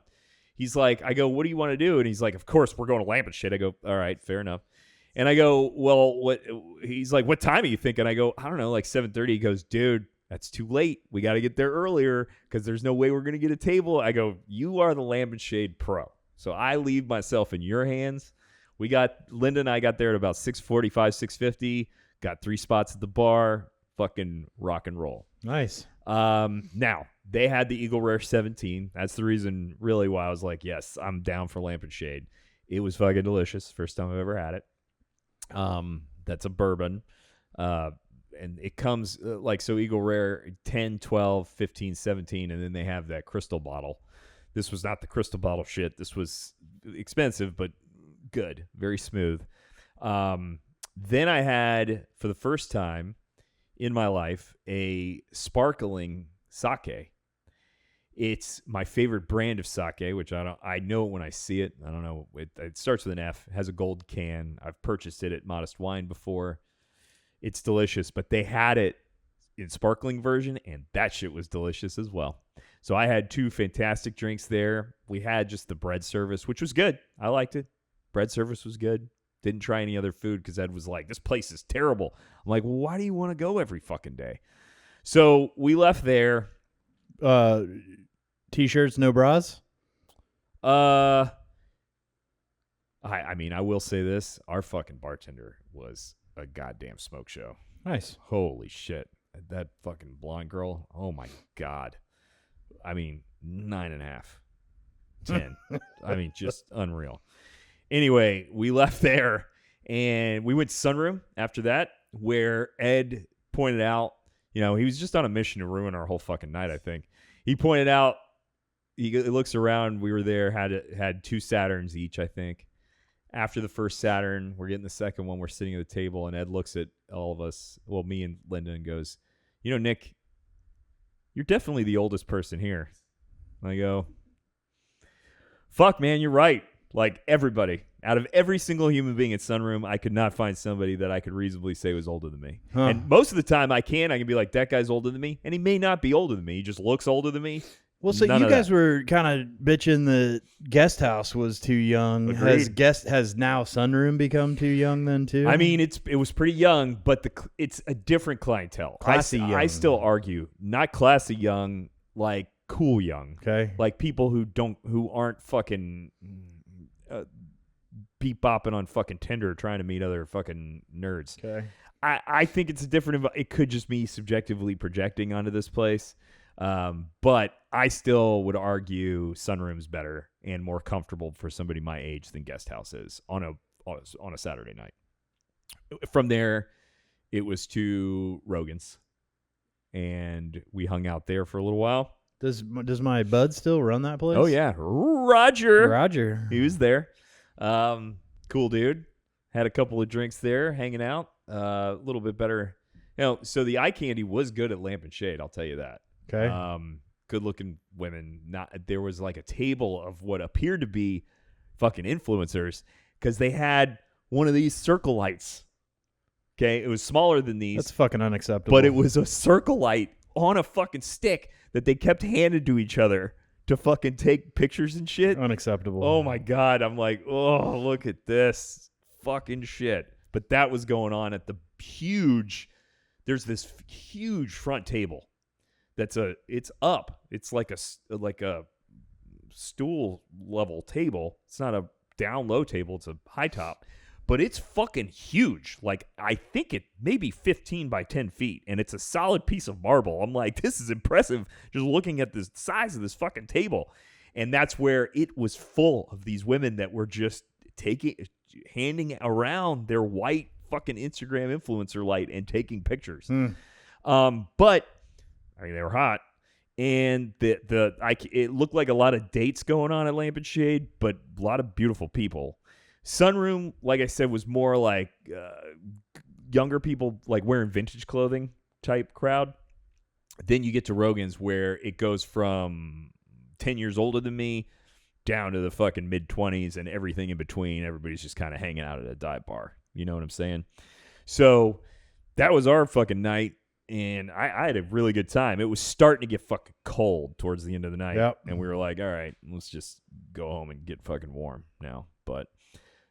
He's like, I go, what do you want to do? And he's like, of course, we're going to Lampshade. I go, all right, fair enough. And I go, well, what? He's like, what time are you thinking? I go, I don't know, like 7:30. He goes, dude, that's too late. We got to get there earlier because there's no way we're going to get a table. I go, you are the Lampshade pro. So I leave myself in your hands. Linda and I got there at about 6:45, 6:50. Got 3 spots at the bar. Fucking rock and roll. Nice. Now, they had the Eagle Rare 17. That's the reason really why I was like, yes, I'm down for Lampshade. It was fucking delicious. First time I've ever had it. That's a bourbon. And it comes so Eagle Rare 10, 12, 15, 17, and then they have that crystal bottle. This was not the crystal bottle shit. This was expensive, but good. Very smooth. Then I had, for the first time in my life, a sparkling sake. It's my favorite brand of sake, which I know it when I see it. I don't know. It starts with an F. It has a gold can. I've purchased it at Modest Wine before. It's delicious, but they had it in sparkling version, and that shit was delicious as well. So I had 2 fantastic drinks there. We had just the bread service, which was good. I liked it. Bread service was good. Didn't try any other food because Ed was like, this place is terrible. I'm like, well, why do you want to go every fucking day? So we left there. T-shirts, no bras? I mean, I will say this. Our fucking bartender was a goddamn smoke show. Nice. Holy shit. That fucking blonde girl. Oh, my God. I mean, 9.5. 10. I mean, just unreal. Anyway, we left there, and we went to Sunroom after that, where Ed pointed out, he was just on a mission to ruin our whole fucking night, I think. He pointed out, he looks around, we were there, had 2 Saturns each, I think. After the first Saturn, we're getting the second one, we're sitting at the table, and Ed looks at all of us, well, me and Linda, and goes, Nick, you're definitely the oldest person here. And I go, fuck, man, you're right. Like, everybody, out of every single human being at Sunroom, I could not find somebody that I could reasonably say was older than me. Huh. And most of the time I can be like, that guy's older than me. And he may not be older than me. He just looks older than me. Well, so you guys were kind of bitching the guest house was too young. Agreed. Has now Sunroom become too young then too? I mean, it was pretty young, but it's a different clientele. Classy young. I still argue, not classy young, like cool young. Okay. Like people who aren't fucking beat bopping on fucking Tinder trying to meet other fucking nerds. Okay. I think it's a different. It could just be subjectively projecting onto this place, but I still would argue Sunroom's better and more comfortable for somebody my age than Guest House is on a Saturday night. From there, it was to Rogan's, and we hung out there for a little while. Does my bud still run that place? Oh yeah, Roger. He was there. Cool dude. Had a couple of drinks there, hanging out. A little bit better. So the eye candy was good at Lamp and Shade, I'll tell you that. Okay. Good looking women. There was like a table of what appeared to be fucking influencers because they had one of these circle lights Okay, it was smaller than these. That's fucking unacceptable. But it was a circle light on a fucking stick that they kept handing to each other to fucking take pictures and shit. Unacceptable. Oh my God. I'm like, oh, look at this fucking shit. But that was going on at the there's this huge front table it's up. It's like a stool level table. It's not a down low table. It's a high top. But it's fucking huge. Like, I think it maybe 15 by 10 feet, and it's a solid piece of marble. I'm like, this is impressive just looking at the size of this fucking table. And that's where it was full of these women that were just handing around their white fucking Instagram influencer light and taking pictures. But, I mean, they were hot. And it looked like a lot of dates going on at Lampshade, but a lot of beautiful people. Sunroom, like I said, was more like younger people like wearing vintage clothing type crowd. Then you get to Rogan's where it goes from 10 years older than me down to the fucking mid-20s and everything in between. Everybody's just kind of hanging out at a dive bar. You know what I'm saying? So that was our fucking night, and I had a really good time. It was starting to get fucking cold towards the end of the night, and we were like, all right, let's just go home and get fucking warm now. But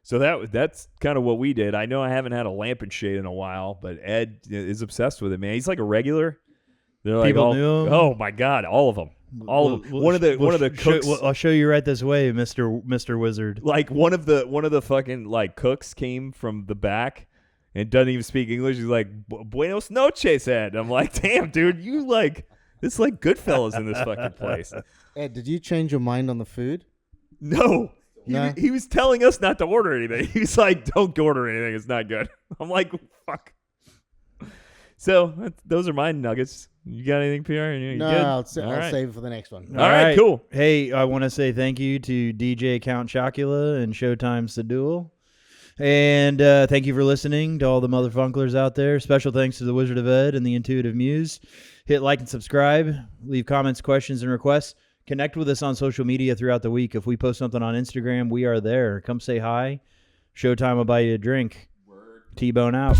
so that's kind of what we did. I know I haven't had a Lampshade in a while, but Ed is obsessed with it, man. He's like a regular. They're like, People knew him? Oh my God, all of them. All of them. One of the cooks. I'll show you right this way, Mr. Wizard. Like one of the fucking like cooks came from the back and doesn't even speak English. He's like, Buenos noches, Ed. I'm like, damn, dude, you like this like Goodfellas in this fucking place. Ed, did you change your mind on the food? No. No? He was telling us not to order anything. He's like, don't order anything. It's not good. I'm like, fuck. So those are my nuggets. You got anything, PR? You No, good? I'll right. save it for the next one. All right, cool. Hey, I want to say thank you to DJ Count Chocula and Showtime Sadul. And thank you for listening to all the Motherfunklers out there. Special thanks to the Wizard of Ed and the Intuitive Muse. Hit like and subscribe. Leave comments, questions, and requests. Connect with us on social media throughout the week. If we post something on Instagram, we are there. Come say hi. Showtime will buy you a drink. T-Bone out.